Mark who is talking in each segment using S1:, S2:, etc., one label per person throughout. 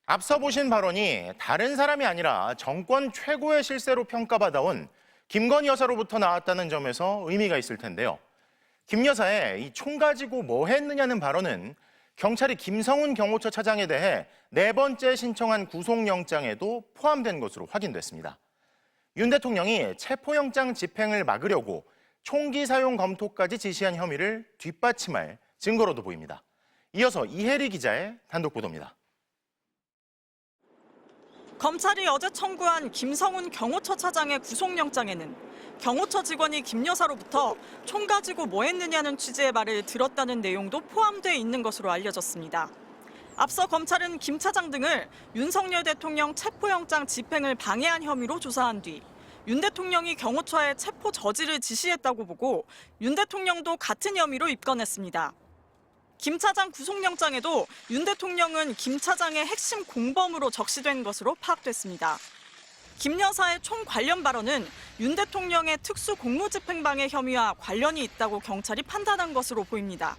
S1: 앞서 보신 발언이 다른 사람이 아니라 정권 최고의 실세로 평가받아온 김건희 여사로부터 나왔다는 점에서 의미가 있을 텐데요. 김 여사의 이 총 가지고 뭐 했느냐는 발언은 경찰이 김성훈 경호처 차장에 대해 4번째 신청한 구속영장에도 포함된 것으로 확인됐습니다. 윤 대통령이 체포영장 집행을 막으려고 총기 사용 검토까지 지시한 혐의를 뒷받침할 증거로도 보입니다. 이어서 이혜리 기자의 단독 보도입니다.
S2: 검찰이 어제 청구한 김성훈 경호처 차장의 구속영장에는 경호처 직원이 김 여사로부터 총 가지고 뭐 했느냐는 취지의 말을 들었다는 내용도 포함돼 있는 것으로 알려졌습니다. 앞서 검찰은 김 차장 등을 윤석열 대통령 체포영장 집행을 방해한 혐의로 조사한 뒤 윤 대통령이 경호처에 체포 저지를 지시했다고 보고 윤 대통령도 같은 혐의로 입건했습니다. 김 차장 구속영장에도 윤 대통령은 김 차장의 핵심 공범으로 적시된 것으로 파악됐습니다. 김 여사의 총 관련 발언은 윤 대통령의 특수공무집행방해 혐의와 관련이 있다고 경찰이 판단한 것으로 보입니다.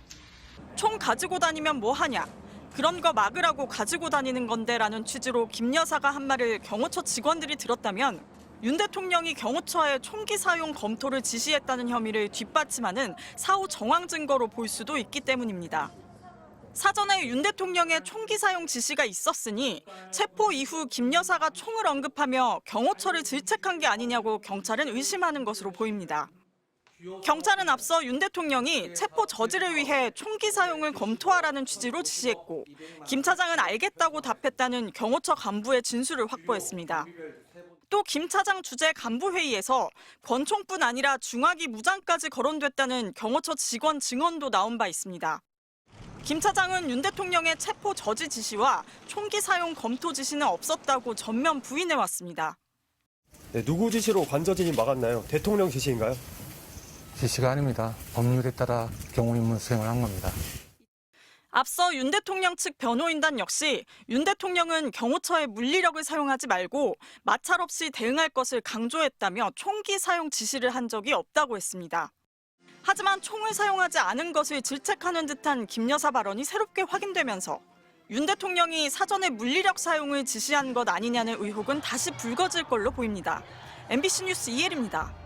S2: 총 가지고 다니면 뭐 하냐? 그런 거 막으라고 가지고 다니는 건데라는 취지로 김 여사가 한 말을 경호처 직원들이 들었다면 윤 대통령이 경호처에 총기 사용 검토를 지시했다는 혐의를 뒷받침하는 사후 정황 증거로 볼 수도 있기 때문입니다. 사전에 윤 대통령의 총기 사용 지시가 있었으니 체포 이후 김 여사가 총을 언급하며 경호처를 질책한 게 아니냐고 경찰은 의심하는 것으로 보입니다. 경찰은 앞서 윤 대통령이 체포 저지를 위해 총기 사용을 검토하라는 취지로 지시했고 김 차장은 알겠다고 답했다는 경호처 간부의 진술을 확보했습니다. 또 김 차장 주재 간부회의에서 권총뿐 아니라 중화기 무장까지 거론됐다는 경호처 직원 증언도 나온 바 있습니다. 김 차장은 윤 대통령의 체포 저지 지시와 총기 사용 검토 지시는 없었다고 전면 부인해왔습니다.
S3: 네, 누구 지시로 관저진이 막았나요? 대통령 지시인가요?
S4: 지시가 아닙니다. 법률에 따라 경호 임무 수행을 한 겁니다.
S2: 앞서 윤 대통령 측 변호인단 역시 윤 대통령은 경호처의 물리력을 사용하지 말고 마찰 없이 대응할 것을 강조했다며 총기 사용 지시를 한 적이 없다고 했습니다. 하지만 총을 사용하지 않은 것을 질책하는 듯한 김 여사 발언이 새롭게 확인되면서 윤 대통령이 사전에 물리력 사용을 지시한 것 아니냐는 의혹은 다시 불거질 걸로 보입니다. MBC 뉴스 이혜리입니다.